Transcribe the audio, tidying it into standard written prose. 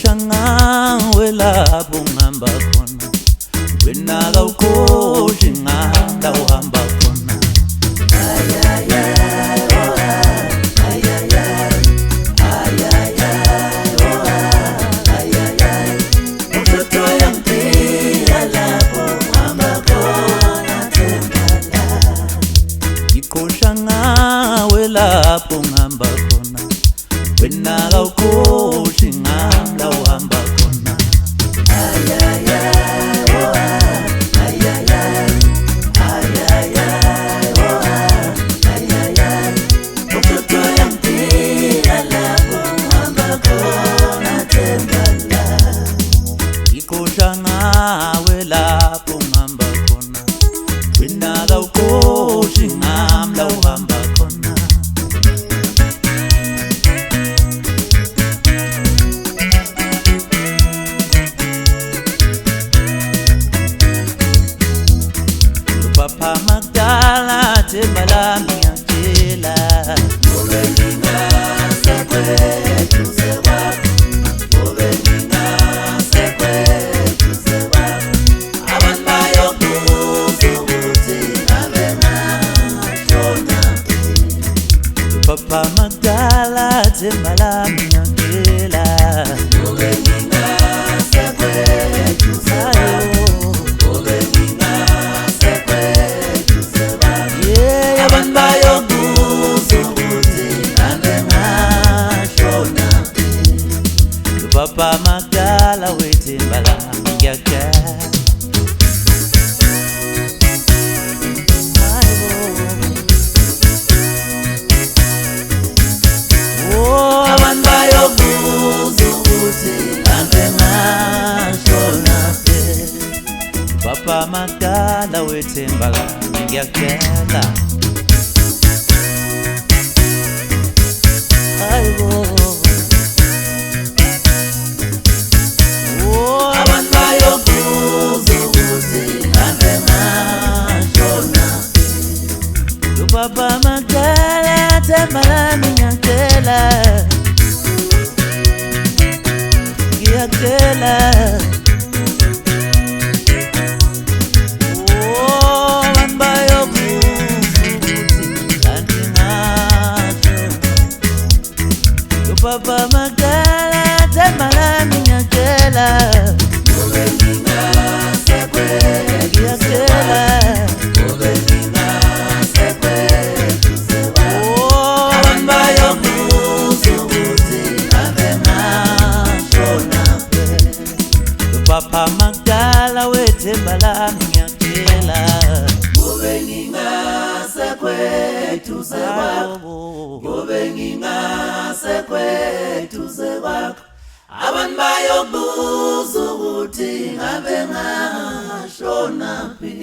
Ikoshangawe lapho ngihamba khona, wena kawukhoshi ngihamba uhamba khona. Ikoshangawe lapho ngihamba khona, wena kawukhoshi ngihamba uhamba khona. Ikoshangawe lapho ngihamba khona, wena kawukhoshi ngihamba uhamba khona. Papa Magdala themba lami ngiyakutshela, ngobe ngingasekweduze kwakho, ngobe ngingasekweduze kwakho. Abantu bayobuza ukuthi ngabe ngashonaphi. Papa Magdala themba lami ngiyakutshela, ngobe ngingasekweduze kwakho. Papa Magdala wethemba lami ngiyakutshela, abantu bayobuza ukuthi ngabe ngashonaphi. Papa Magdala wethemba lami ngiyakutshela, Papa Magdala themba lami ngiyakutshela, ngiyakutshela. Abantu bayobuza ukuthi kanti ngasho. Papa Magdala themba lami ngiyakutshela, ngobe ngingasekweduze, ngiyakutshela. Papa Magdala wethemba lami ngiyakutshela, ngobe ngingasekweduze kwakho, ngobe ngingasekweduze kwakho. Abantu bayobuza ukuthi ngabe ngashonaphi.